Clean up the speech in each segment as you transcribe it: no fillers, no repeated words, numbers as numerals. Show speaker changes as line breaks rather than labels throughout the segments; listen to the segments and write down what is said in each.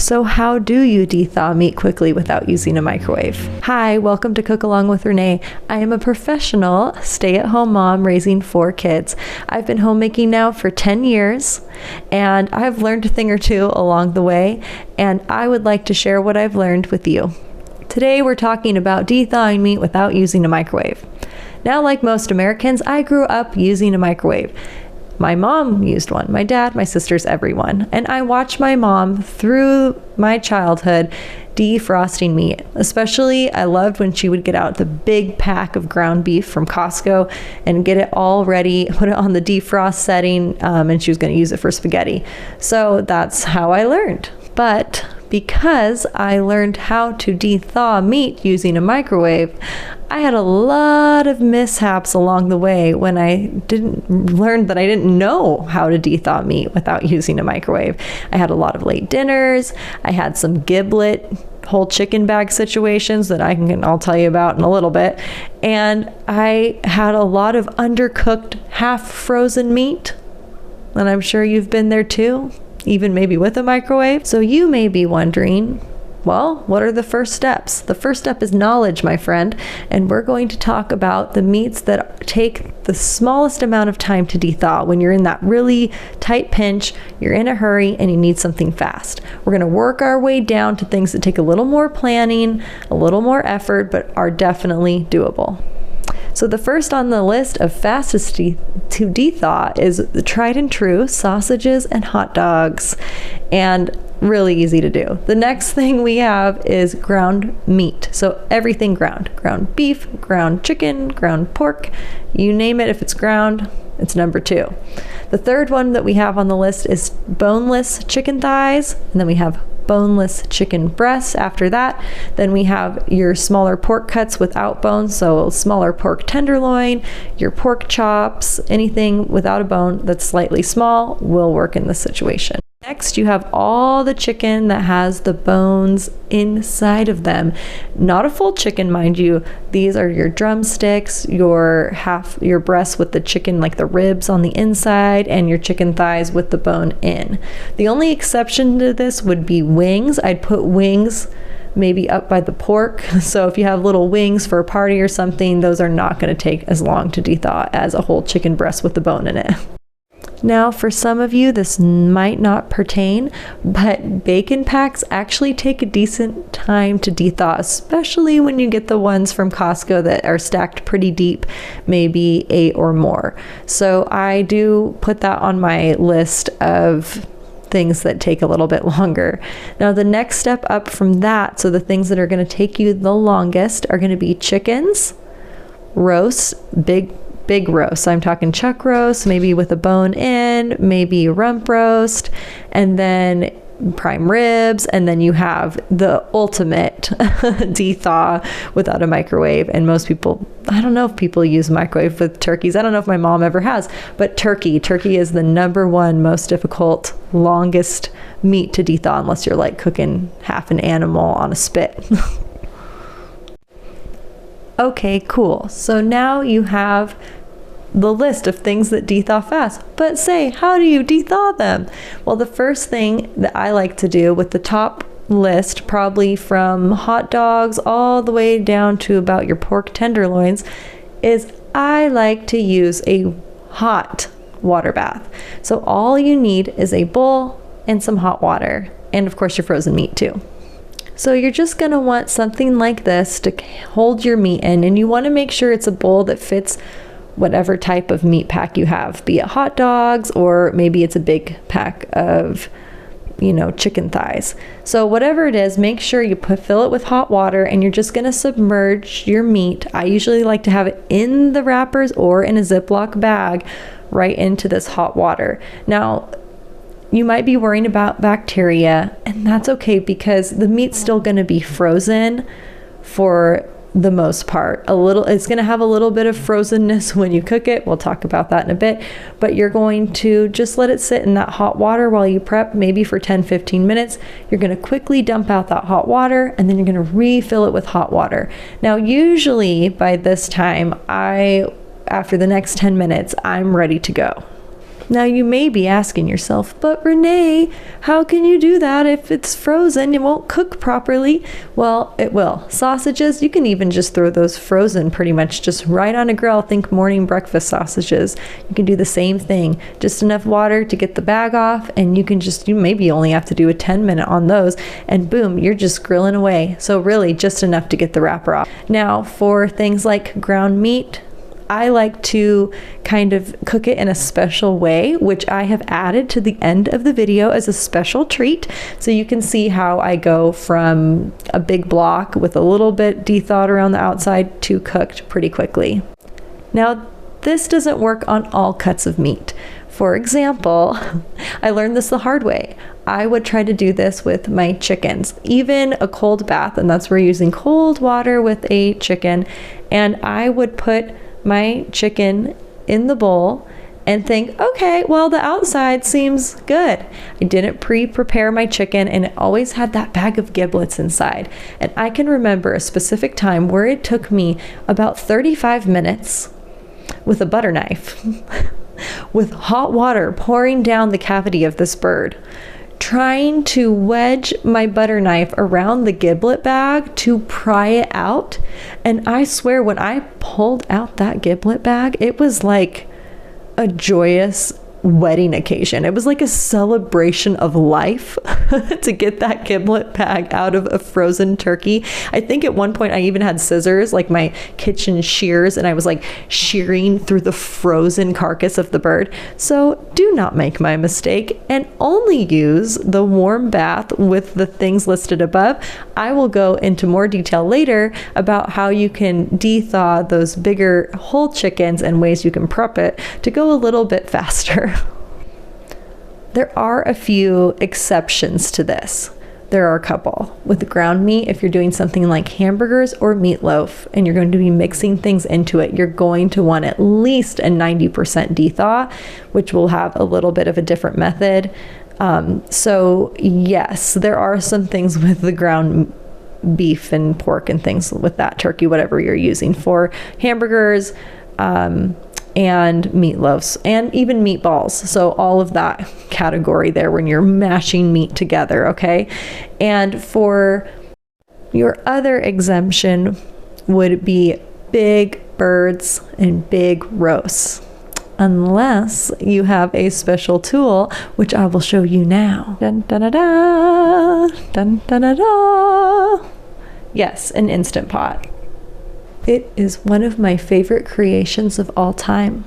So how do you dethaw meat quickly without using a microwave? Hi, welcome to Cookalong with Renee. I am a professional stay-at-home mom raising 4 kids. I've been homemaking now for 10 years, and I've learned a thing or two along the way, and I would like to share what I've learned with you. Today we're talking about dethawing meat without using a microwave. Now, like most Americans, I grew up using a microwave. My mom used one, my dad, my sisters, everyone. And I watched my mom through my childhood defrosting meat. Especially, I loved when she would get out the big pack of ground beef from Costco and get it all ready, put it on the defrost setting, and she was going to use it for spaghetti. So that's how I learned. But because I learned how to dethaw meat using a microwave, I had a lot of mishaps along the way when I learned that I didn't know how to dethaw meat without using a microwave. I had a lot of late dinners. I had some giblet whole chicken bag situations that I'll tell you about in a little bit. And I had a lot of undercooked, half frozen meat. And I'm sure you've been there too, even maybe with a microwave. So you may be wondering, well, what are the first steps? The first step is knowledge, my friend, and we're going to talk about the meats that take the smallest amount of time to dethaw when you're in that really tight pinch, you're in a hurry, and you need something fast. We're going to work our way down to things that take a little more planning, a little more effort, but are definitely doable. So the first on the list of fastest to dethaw is the tried and true sausages and hot dogs, and really easy to do. The next thing we have is ground meat. So everything ground beef, ground chicken, ground pork, you name it. If it's ground, it's number 2. The third one that we have on the list is boneless chicken thighs, and then we have boneless chicken breasts after that. Then we have your smaller pork cuts without bones, so smaller pork tenderloin, your pork chops, anything without a bone that's slightly small will work in this situation. Next, you have all the chicken that has the bones inside of them. Not a full chicken, mind you. These are your drumsticks, your breasts with the chicken, like the ribs on the inside, and your chicken thighs with the bone in. The only exception to this would be wings. I'd put wings maybe up by the pork. So if you have little wings for a party or something, those are not going to take as long to dethaw as a whole chicken breast with the bone in it. Now, for some of you, this might not pertain, but bacon packs actually take a decent time to dethaw, especially when you get the ones from Costco that are stacked pretty deep, maybe 8 or more. So I do put that on my list of things that take a little bit longer. Now, the next step up from that, so the things that are going to take you the longest are going to be chickens, roasts, big roast. I'm talking chuck roast, maybe with a bone in, maybe rump roast, and then prime ribs, and then you have the ultimate dethaw without a microwave. And most people, I don't know if people use microwave with turkeys. I don't know if my mom ever has, but turkey is the number 1 most difficult, longest meat to dethaw unless you're like cooking half an animal on a spit. Okay, cool. So now you have the list of things that dethaw fast. But say, how do you dethaw them? Well, the first thing that I like to do with the top list, probably from hot dogs all the way down to about your pork tenderloins, is I like to use a hot water bath. So all you need is a bowl and some hot water, and of course your frozen meat too. So you're just going to want something like this to hold your meat in, and you want to make sure it's a bowl that fits whatever type of meat pack you have, be it hot dogs, or maybe it's a big pack of, chicken thighs. So whatever it is, make sure you fill it with hot water, and you're just going to submerge your meat. I usually like to have it in the wrappers or in a Ziploc bag right into this hot water. Now, you might be worrying about bacteria, and that's okay because the meat's still going to be frozen for the most part. It's going to have a little bit of frozenness when you cook it. We'll talk about that in a bit, but you're going to just let it sit in that hot water while you prep, maybe for 10-15 minutes. You're going to quickly dump out that hot water, and then you're going to refill it with hot water. Now, usually by this time, after the next 10 minutes, I'm ready to go. Now you may be asking yourself, but Renee, how can you do that if it's frozen? It won't cook properly. Well, it will. Sausages, you can even just throw those frozen pretty much just right on a grill. Think morning breakfast sausages. You can do the same thing. Just enough water to get the bag off, and you maybe only have to do a 10-minute on those, and boom, you're just grilling away. So really just enough to get the wrapper off. Now for things like ground meat, I like to kind of cook it in a special way, which I have added to the end of the video as a special treat. So you can see how I go from a big block with a little bit dethawed around the outside to cooked pretty quickly. Now, this doesn't work on all cuts of meat. For example, I learned this the hard way. I would try to do this with my chickens, even a cold bath, and that's where you're using cold water with a chicken. And I would put my chicken in the bowl and think, okay, well, the outside seems good. I didn't pre-prepare my chicken, and it always had that bag of giblets inside. And I can remember a specific time where it took me about 35 minutes with a butter knife with hot water pouring down the cavity of this bird, trying to wedge my butter knife around the giblet bag to pry it out. And I swear, when I pulled out that giblet bag, it was like a joyous wedding occasion. It was like a celebration of life to get that giblet bag out of a frozen turkey. I think at one point I even had scissors, like my kitchen shears, and I was like shearing through the frozen carcass of the bird. So do not make my mistake and only use the warm bath with the things listed above. I will go into more detail later about how you can dethaw those bigger whole chickens and ways you can prep it to go a little bit faster. There are a few exceptions to this. There are a couple. With ground meat, if you're doing something like hamburgers or meatloaf and you're going to be mixing things into it, you're going to want at least a 90% dethaw, which will have a little bit of a different method. So yes, there are some things with the ground beef and pork and things with that, turkey, whatever you're using for hamburgers, and meatloaves and even meatballs. So all of that category there when you're mashing meat together, okay? And for your other exemption would be big birds and big roasts, unless you have a special tool, which I will show you now. Dun, dun, dun, dun, dun, dun, dun, dun. Yes, an Instant Pot. It is one of my favorite creations of all time.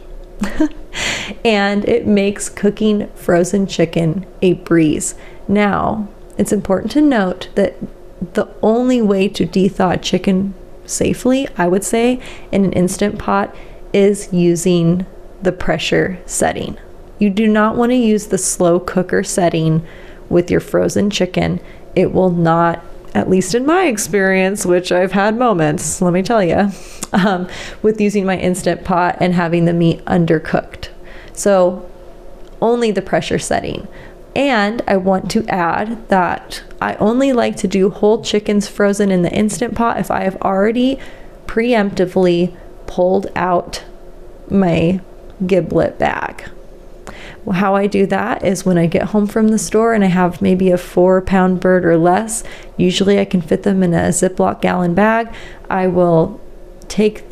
And it makes cooking frozen chicken a breeze. Now, it's important to note that the only way to dethaw chicken safely, I would say, in an Instant Pot is using the pressure setting. You do not want to use the slow cooker setting with your frozen chicken. It will not, at least in my experience, which I've had moments, let me tell you, with using my Instant Pot and having the meat undercooked. So only the pressure setting. And I want to add that I only like to do whole chickens frozen in the Instant Pot if I have already preemptively pulled out my giblet bag. How I do that is when I get home from the store and I have maybe a 4-pound bird or less, usually I can fit them in a Ziploc gallon bag. I will cut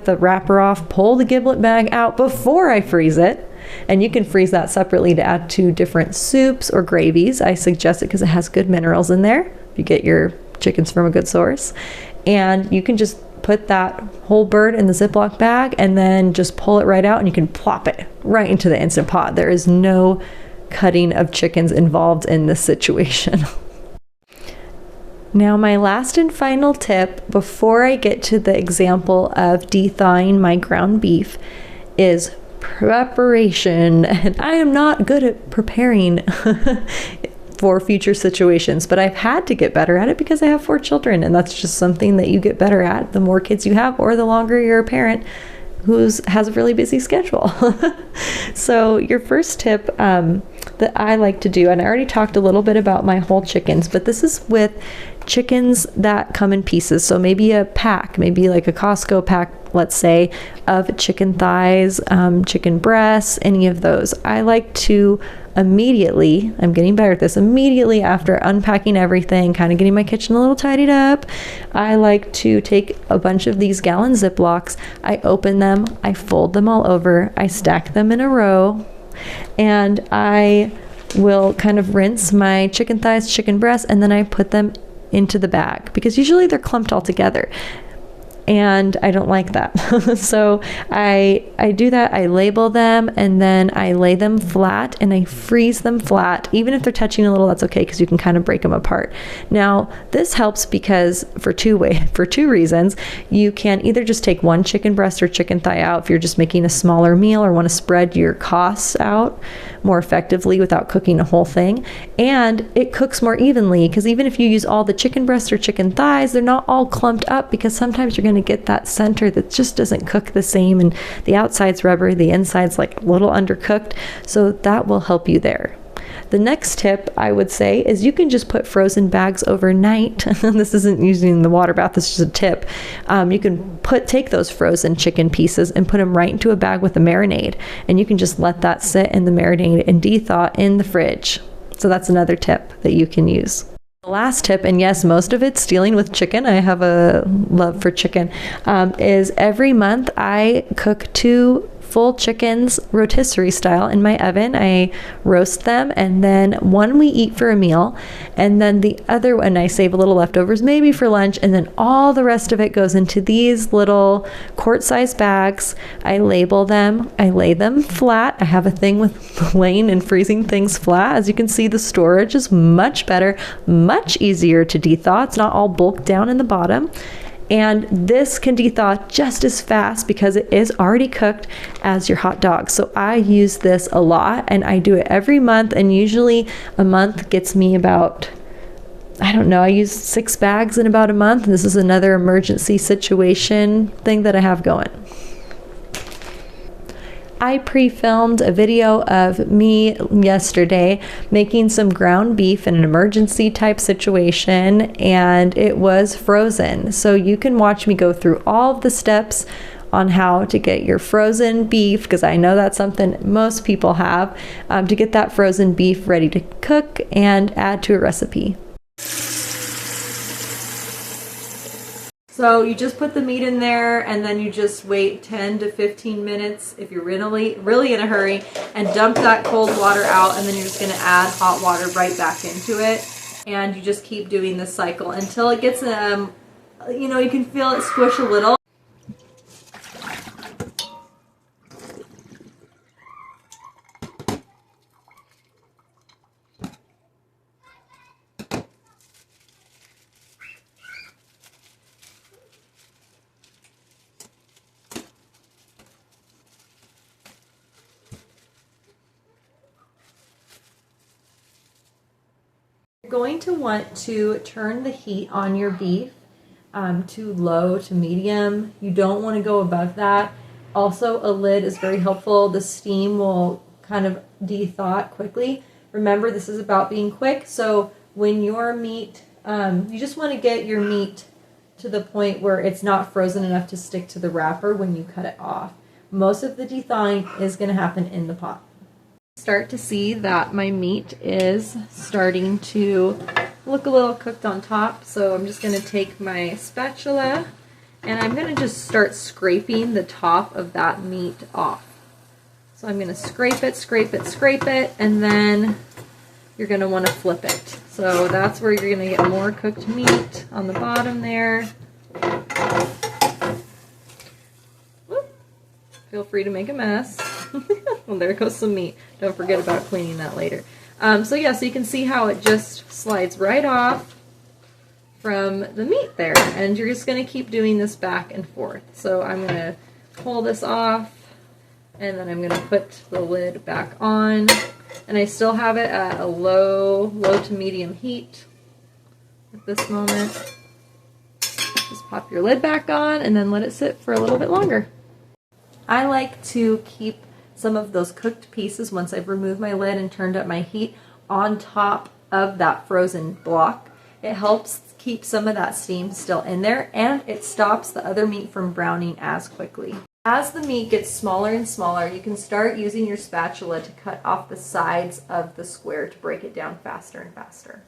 the wrapper off, pull the giblet bag out before I freeze it. And you can freeze that separately to add to different soups or gravies. I suggest it because it has good minerals in there if you get your chickens from a good source. And you can just put that whole bird in the Ziploc bag and then just pull it right out, and you can plop it right into the Instant Pot. There is no cutting of chickens involved in this situation. Now, my last and final tip before I get to the example of dethawing my ground beef is preparation. And I am not good at preparing for future situations, but I've had to get better at it because I have 4 children, and that's just something that you get better at the more kids you have or the longer you're a parent who has a really busy schedule. So your first tip that I like to do, and I already talked a little bit about my whole chickens, but this is with chickens that come in pieces. So maybe a pack, maybe like a Costco pack let's say, of chicken thighs, chicken breasts, any of those, I like to immediately, I'm getting better at this, immediately after unpacking everything, kind of getting my kitchen a little tidied up, I like to take a bunch of these gallon Ziplocs, I open them, I fold them all over, I stack them in a row, and I will kind of rinse my chicken thighs, chicken breasts, and then I put them into the bag because usually they're clumped all together. And I don't like that. So I do that. I label them and then I lay them flat and I freeze them flat. Even if they're touching a little, that's okay because you can kind of break them apart. Now, this helps because for two reasons. You can either just take one chicken breast or chicken thigh out if you're just making a smaller meal or want to spread your costs out more effectively without cooking a whole thing. And it cooks more evenly because even if you use all the chicken breast or chicken thighs, they're not all clumped up because sometimes you're going to get that center that just doesn't cook the same and the outside's rubbery, the inside's like a little undercooked. So that will help you there. The next tip I would say is you can just put frozen bags overnight. This isn't using the water bath, this is just a tip. You can take those frozen chicken pieces and put them right into a bag with a marinade, and you can just let that sit in the marinade and dethaw in the fridge. So that's another tip that you can use. The last tip, and yes, most of it's dealing with chicken, I have a love for chicken, is every month I cook 2 full chickens rotisserie style in my oven. I roast them, and then one we eat for a meal, and then the other one I save a little leftovers maybe for lunch, and then all the rest of it goes into these little quart-sized bags. I label them, I lay them flat. I have a thing with laying and freezing things flat. As you can see, the storage is much better, much easier to dethaw. It's not all bulked down in the bottom. And this can dethaw just as fast because it is already cooked as your hot dog. So I use this a lot and I do it every month, and usually a month gets me about, I don't know, I use 6 bags in about a month. This is another emergency situation thing that I have going. I pre-filmed a video of me yesterday making some ground beef in an emergency type situation, and it was frozen. So you can watch me go through all of the steps on how to get your frozen beef, because I know that's something most people have, to get that frozen beef ready to cook and add to a recipe. So you just put the meat in there and then you just wait 10 to 15 minutes if you're really in a hurry, and dump that cold water out, and then you're just going to add hot water right back into it, and you just keep doing this cycle until it gets, you can feel it squish a little. You're going to want to turn the heat on your beef to low to medium. You don't want to go above that. Also, a lid is very helpful. The steam will kind of dethaw it quickly. Remember, this is about being quick. So when your meat, you just want to get your meat to the point where it's not frozen enough to stick to the wrapper when you cut it off. Most of the dethawing is going to happen in the pot. Start to see that my meat is starting to look a little cooked on top, so I'm just going to take my spatula and I'm going to just start scraping the top of that meat off. So I'm going to scrape it, and then you're going to want to flip it. So that's where you're going to get more cooked meat on the bottom there. Whoop. Feel free to make a mess. Well, there goes some meat. Don't forget about cleaning that later. So you can see how it just slides right off from the meat there. And you're just going to keep doing this back and forth. So I'm going to pull this off, and then I'm going to put the lid back on. And I still have it at a low to medium heat at this moment. Just pop your lid back on and then let it sit for a little bit longer. I like to keep some of those cooked pieces, once I've removed my lid and turned up my heat, on top of that frozen block. It helps keep some of that steam still in there, and it stops the other meat from browning as quickly. As the meat gets smaller and smaller, you can start using your spatula to cut off the sides of the square to break it down faster and faster.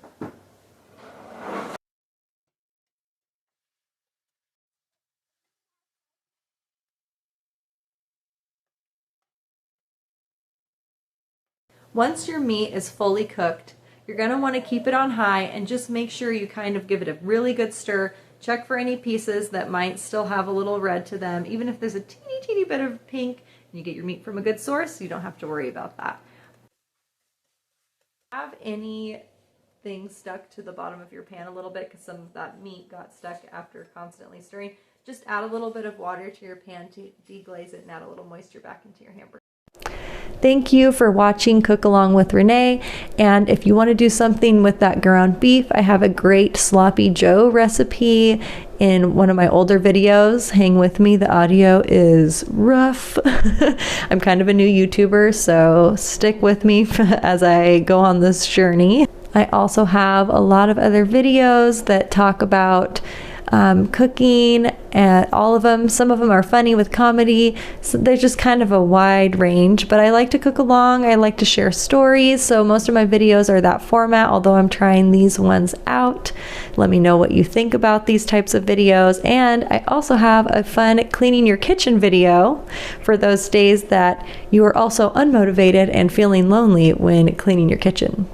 Once your meat is fully cooked, you're going to want to keep it on high and just make sure you kind of give it a really good stir. Check for any pieces that might still have a little red to them. Even if there's a teeny bit of pink and you get your meat from a good source, you don't have to worry about that. Have anything stuck to the bottom of your pan a little bit because some of that meat got stuck after constantly stirring, just add a little bit of water to your pan to deglaze it and add a little moisture back into your hamburger. Thank you for watching Cook Along with Renee, and if you want to do something with that ground beef, I have a great Sloppy Joe recipe in one of my older videos. Hang with me, the audio is rough. I'm kind of a new YouTuber, so stick with me as I go on this journey. I also have a lot of other videos that talk about cooking, and all of them, some of them are funny with comedy, so there's just kind of a wide range, but I like to cook along. I like to share stories, so most of my videos are that format, although I'm trying these ones out. Let me know what you think about these types of videos, and I also have a fun cleaning your kitchen video for those days that you are also unmotivated and feeling lonely when cleaning your kitchen.